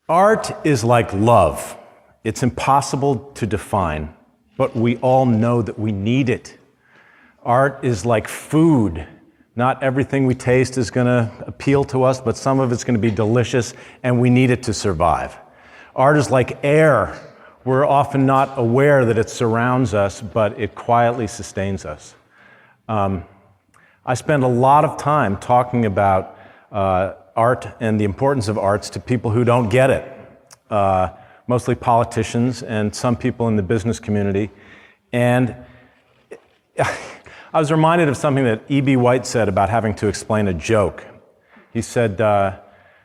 Art is like love. It's impossible to define, but we all know that we need it. Art is like food. Not everything we taste is going to appeal to us, but some of it's going to be delicious, and we need it to survive. Art is like air. We're often not aware that it surrounds us, but it quietly sustains us. I spend a lot of time talking about art and the importance of arts to people who don't get it, mostly politicians and some people in the business community. And I was reminded of something that E.B. White said about having to explain a joke. He said,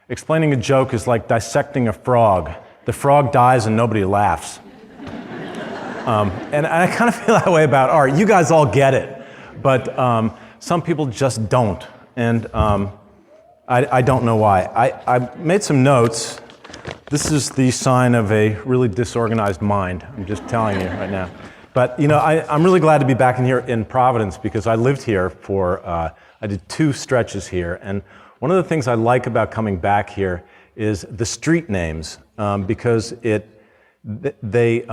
explaining a joke is like dissecting a frog. The frog dies and nobody laughs. And I kind of feel that way about art. You guys all get it, but some people just don't. And I don't know why. I made some notes. This is the sign of a really disorganized mind. I'm just telling you right now. But you know, I'm really glad to be back in here in Providence because I lived here for, I did 2 stretches here. And one of the things I like about coming back here is the street names because they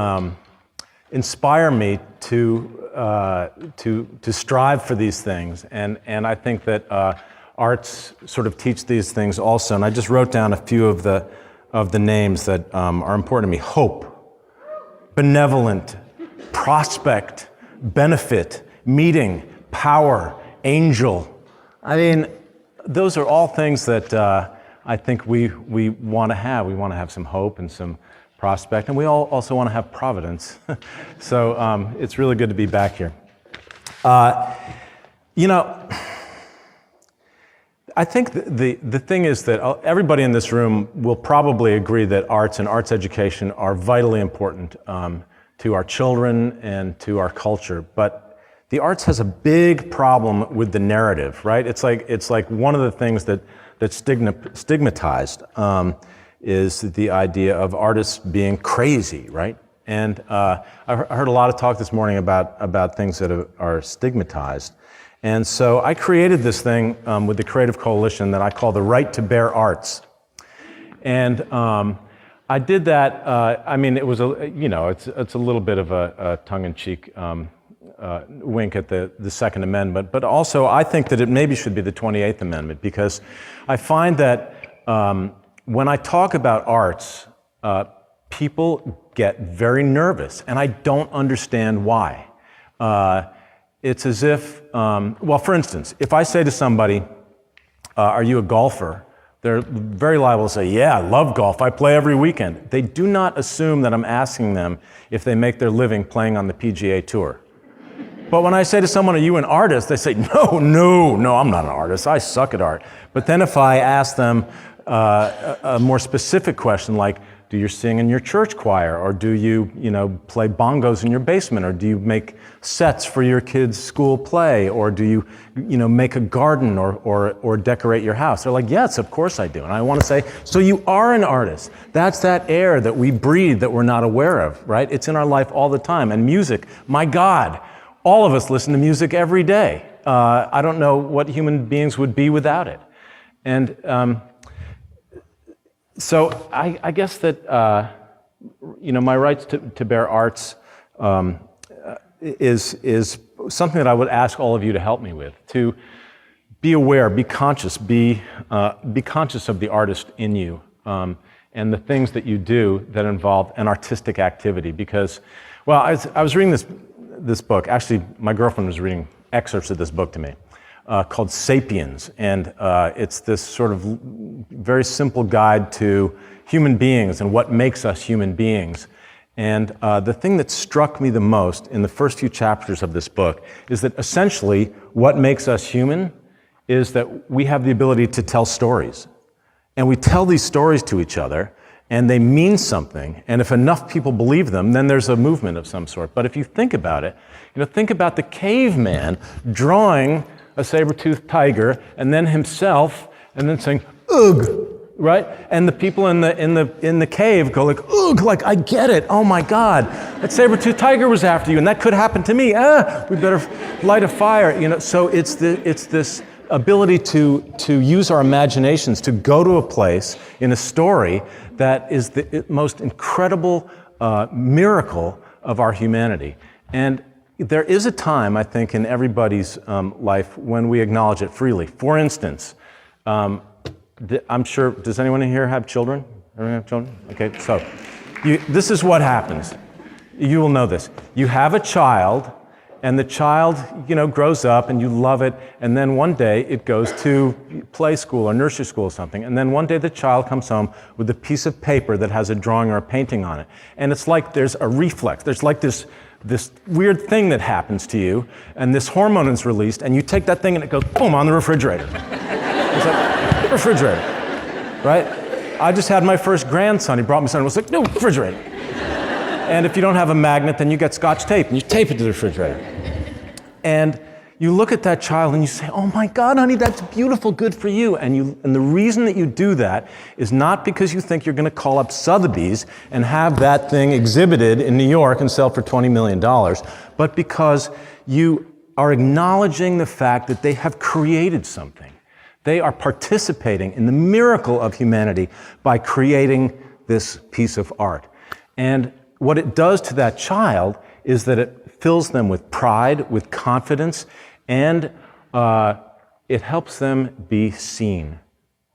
inspire me to strive for these things. And I think that arts sort of teach these things also. And I just wrote down a few of the names that are important to me. Hope, benevolent, prospect, benefit, meeting, power, angel. I mean, those are all things that I think we want to have. We want to have some hope and some prospect, and we all also want to have providence. So it's really good to be back here. You know, I think the thing is that everybody in this room will probably agree that arts and arts education are vitally important to our children and to our culture. But the arts has a big problem with the narrative, right? It's like one of the things that's stigmatized is the idea of artists being crazy, right? And I heard a lot of talk this morning about things that are stigmatized. And so I created this thing with the Creative Coalition that I call the Right to Bear Arts. And I did that, I mean, it was, it's a little bit of a tongue-in-cheek wink at the Second Amendment, but also I think that it maybe should be the 28th Amendment, because I find that when I talk about arts, people get very nervous, and I don't understand why. It's as if, well, for instance, if I say to somebody, are you a golfer? They're very liable to say, yeah, I love golf, I play every weekend. They do not assume that I'm asking them if they make their living playing on the PGA Tour. But when I say to someone, are you an artist? They say, no, I'm not an artist, I suck at art. But then if I ask them a more specific question like, do you sing in your church choir, or do you, play bongos in your basement, or do you make sets for your kids' school play, or do you, make a garden or decorate your house? They're like, yes, of course I do. And I want to say, so you are an artist. That's that air that we breathe that we're not aware of, right? It's in our life all the time. And music, my God, all of us listen to music every day. I don't know what human beings would be without it. And so I guess that, my rights to bear arts is something that I would ask all of you to help me with, to be aware, be conscious, be conscious of the artist in you and the things that you do that involve an artistic activity. Because, well, I was reading this book. Actually, my girlfriend was reading excerpts of this book to me. Called Sapiens, and it's this sort of very simple guide to human beings and what makes us human beings. And the thing that struck me the most in the first few chapters of this book is that essentially what makes us human is that we have the ability to tell stories. And we tell these stories to each other, and they mean something, and if enough people believe them, then there's a movement of some sort. But if you think about it, think about the caveman drawing a saber-toothed tiger, and then himself, and then saying, ugh, right? And the people in the cave go like, ugh, like, I get it, oh my God, that saber-toothed tiger was after you, and that could happen to me, we better light a fire, So it's this ability to use our imaginations to go to a place in a story that is the most incredible miracle of our humanity. And there is a time, I think, in everybody's life when we acknowledge it freely. For instance, I'm sure, does anyone in here have children? Everyone have children? Okay, so this is what happens. You will know this. You have a child, and the child, grows up, and you love it, and then one day it goes to play school or nursery school or something, and then one day the child comes home with a piece of paper that has a drawing or a painting on it. And it's like there's a reflex. There's like this weird thing that happens to you, and this hormone is released, and you take that thing and it goes, boom, on the refrigerator. It's like, refrigerator, right? I just had my first grandson. He brought me something. It was like, no, refrigerator. And if you don't have a magnet, then you get Scotch tape, and you tape it to the refrigerator. And you look at that child and you say, oh my God, honey, that's beautiful, good for you. And the reason that you do that is not because you think you're going to call up Sotheby's and have that thing exhibited in New York and sell for $20 million, but because you are acknowledging the fact that they have created something. They are participating in the miracle of humanity by creating this piece of art. And what it does to that child is that it fills them with pride, with confidence, and it helps them be seen,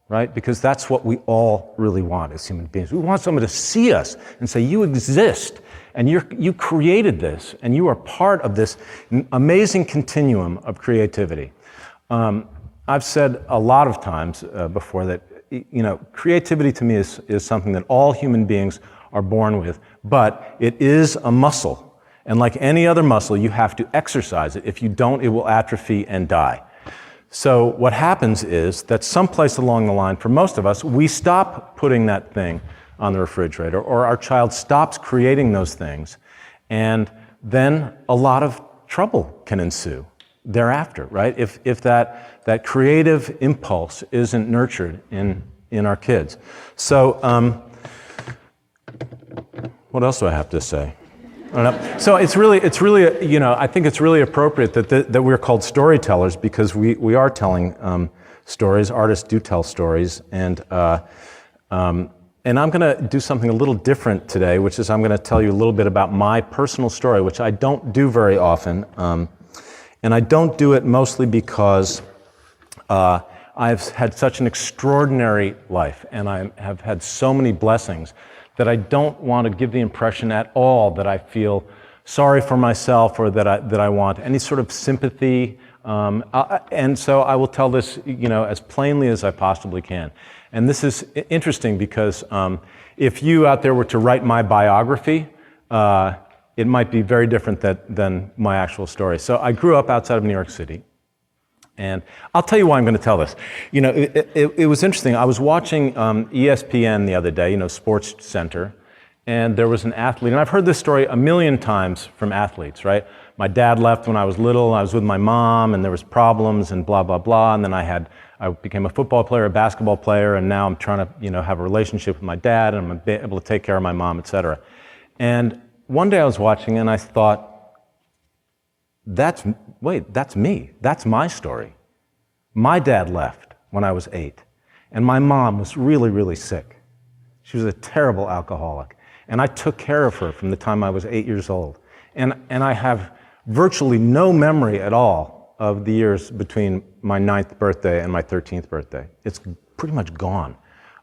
right? Because that's what we all really want as human beings. We want someone to see us and say, you exist, and you created this, and you are part of this amazing continuum of creativity. I've said a lot of times before that, creativity to me is something that all human beings are born with, but it is a muscle. And like any other muscle, you have to exercise it. If you don't, it will atrophy and die. So what happens is that someplace along the line, for most of us, we stop putting that thing on the refrigerator, or our child stops creating those things, and then a lot of trouble can ensue thereafter, right? If that creative impulse isn't nurtured in our kids. So what else do I have to say? I don't know. So it's really, I think it's really appropriate that we're called storytellers, because we are telling stories. Artists do tell stories, and I'm going to do something a little different today, which is I'm going to tell you a little bit about my personal story, which I don't do very often, and I don't do it mostly because I've had such an extraordinary life, and I have had so many blessings that I don't want to give the impression at all that I feel sorry for myself, or that I want any sort of sympathy. And so I will tell this, as plainly as I possibly can. And this is interesting because if you out there were to write my biography, it might be very different than my actual story. So I grew up outside of New York City. And I'll tell you why I'm going to tell this. It was interesting. I was watching ESPN the other day, Sports Center, and there was an athlete, and I've heard this story a million times from athletes, right? My dad left when I was little, I was with my mom, and there was problems, and blah, blah, blah, and then I became a football player, a basketball player, and now I'm trying to, have a relationship with my dad, and I'm able to take care of my mom, etc. And one day I was watching, and I thought, that's me. That's my story. My dad left when I was 8, and my mom was really, really sick. She was a terrible alcoholic, and I took care of her from the time I was 8 years old. And I have virtually no memory at all of the years between my 9th birthday and my 13th birthday. It's pretty much gone.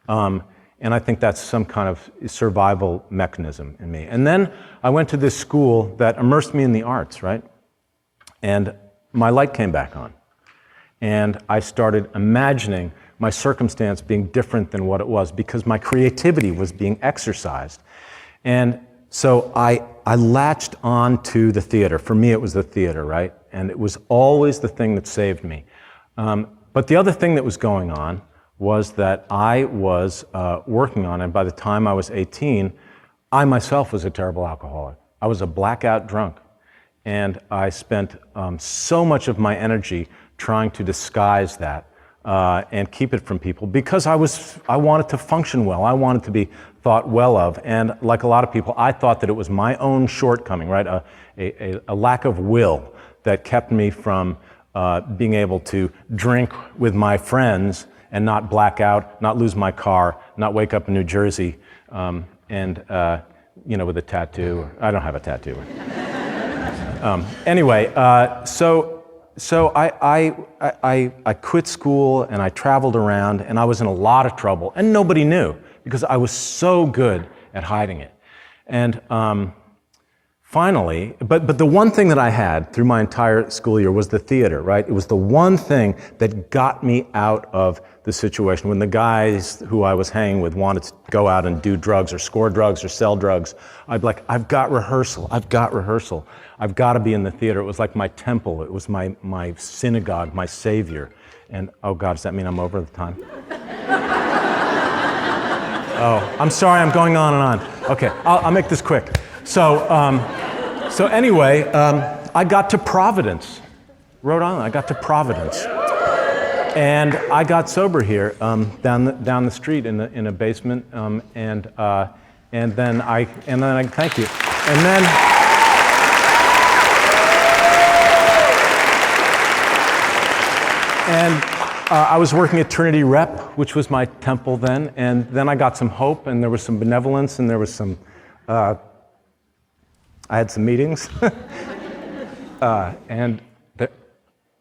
And I think that's some kind of survival mechanism in me. And then I went to this school that immersed me in the arts, right? And my light came back on. And I started imagining my circumstance being different than what it was, because my creativity was being exercised. And so I latched on to the theater. For me, it was the theater, right? And it was always the thing that saved me. But the other thing that was going on was that I was working on, and by the time I was 18, I myself was a terrible alcoholic. I was a blackout drunk. And I spent so much of my energy trying to disguise that and keep it from people, because I wanted to function well. I wanted to be thought well of. And like a lot of people, I thought that it was my own shortcoming, right? A lack of will that kept me from being able to drink with my friends and not black out, not lose my car, not wake up in New Jersey, and with a tattoo. I don't have a tattoo. Anyway, so I quit school and I traveled around and I was in a lot of trouble and nobody knew because I was so good at hiding it. And finally, but the one thing that I had through my entire school year was the theater, right? It was the one thing that got me out of the situation. When the guys who I was hanging with wanted to go out and do drugs or score drugs or sell drugs, I'd be like, I've got rehearsal. I've got to be in the theater. It was like my temple. It was my synagogue, my savior. And oh God, does that mean I'm over the time? Oh, I'm sorry, I'm going on and on. Okay, I'll make this quick. So anyway, I got to Providence, Rhode Island. I got to Providence, and I got sober here down the street in a basement, and then I thank you, and then I was working at Trinity Rep, which was my temple then, and then I got some hope, and there was some benevolence, and there was some. I had some meetings, and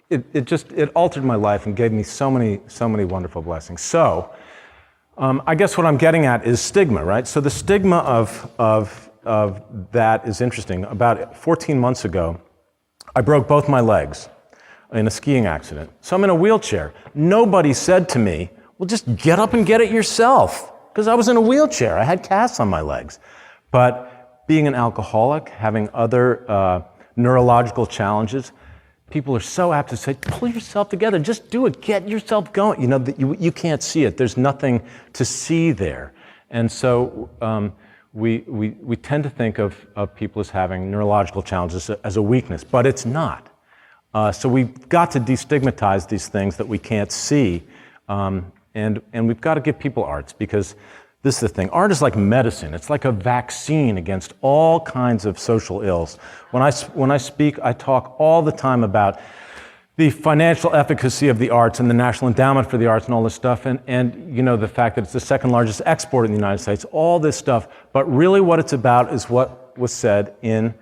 it altered my life and gave me so many wonderful blessings. So, I guess what I'm getting at is stigma, right? So the stigma of that is interesting. About 14 months ago, I broke both my legs in a skiing accident. So I'm in a wheelchair. Nobody said to me, well, just get up and get it yourself, because I was in a wheelchair. I had casts on my legs. But being an alcoholic, having other neurological challenges, people are so apt to say, pull yourself together, just do it, get yourself going. You can't see it. There's nothing to see there. And so we tend to think of people as having neurological challenges as a weakness, but it's not. So we've got to destigmatize these things that we can't see, and we've got to give people arts, because this is the thing. Art is like medicine. It's like a vaccine against all kinds of social ills. When I speak, I talk all the time about the financial efficacy of the arts and the National Endowment for the Arts and all this stuff, and the fact that it's the second largest export in the United States, all this stuff. But really what it's about is what was said in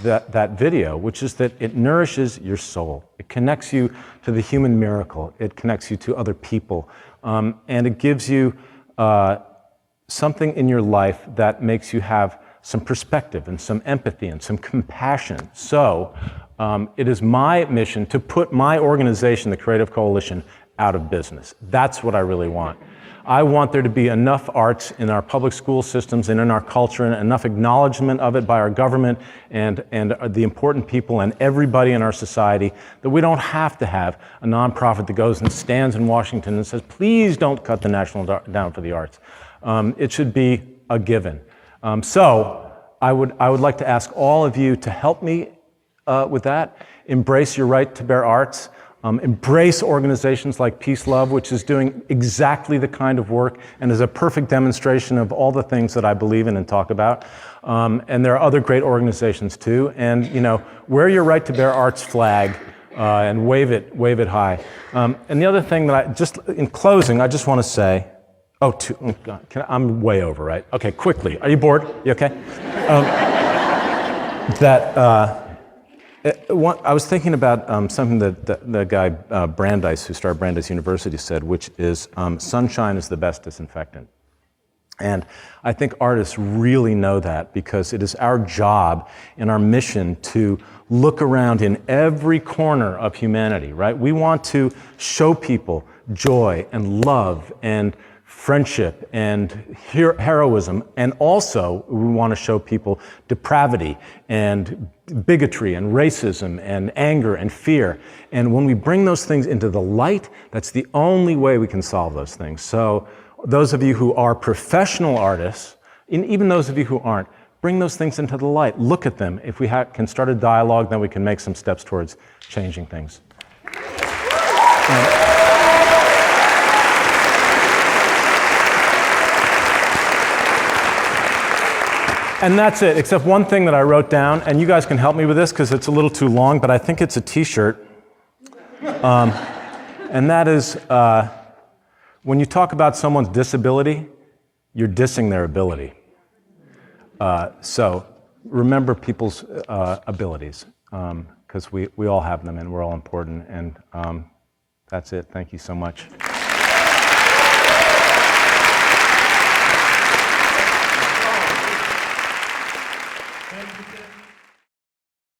that video, which is that it nourishes your soul. It connects you to the human miracle. It connects you to other people. And it gives you something in your life that makes you have some perspective and some empathy and some compassion. So it is my mission to put my organization, the Creative Coalition, out of business. That's what I really want. I want there to be enough arts in our public school systems and in our culture, and enough acknowledgement of it by our government and the important people and everybody in our society, that we don't have to have a nonprofit that goes and stands in Washington and says, please don't cut the National Endowment for the Arts. It should be a given. So I would like to ask all of you to help me with that. Embrace your right to bear arts. Embrace organizations like PeaceLove, which is doing exactly the kind of work and is a perfect demonstration of all the things that I believe in and talk about. And there are other great organizations too. And wear your right to bear arts flag and wave it high. And the other thing that in closing, I just want to say, I'm way over, right? Okay, quickly. Are you bored? You okay? I was thinking about something that the guy Brandeis, who started Brandeis University, said, which is sunshine is the best disinfectant. And I think artists really know that, because it is our job and our mission to look around in every corner of humanity, right? We want to show people joy and love and friendship and heroism, and also we want to show people depravity and bigotry and racism and anger and fear. And when we bring those things into the light, that's the only way we can solve those things. So those of you who are professional artists, and even those of you who aren't, bring those things into the light. Look at them. If we can start a dialogue, then we can make some steps towards changing things. And that's it, except one thing that I wrote down, and you guys can help me with this because it's a little too long, but I think it's a t-shirt. And that is, when you talk about someone's disability, you're dissing their ability. So remember people's abilities, because we all have them and we're all important. And that's it. Thank you so much.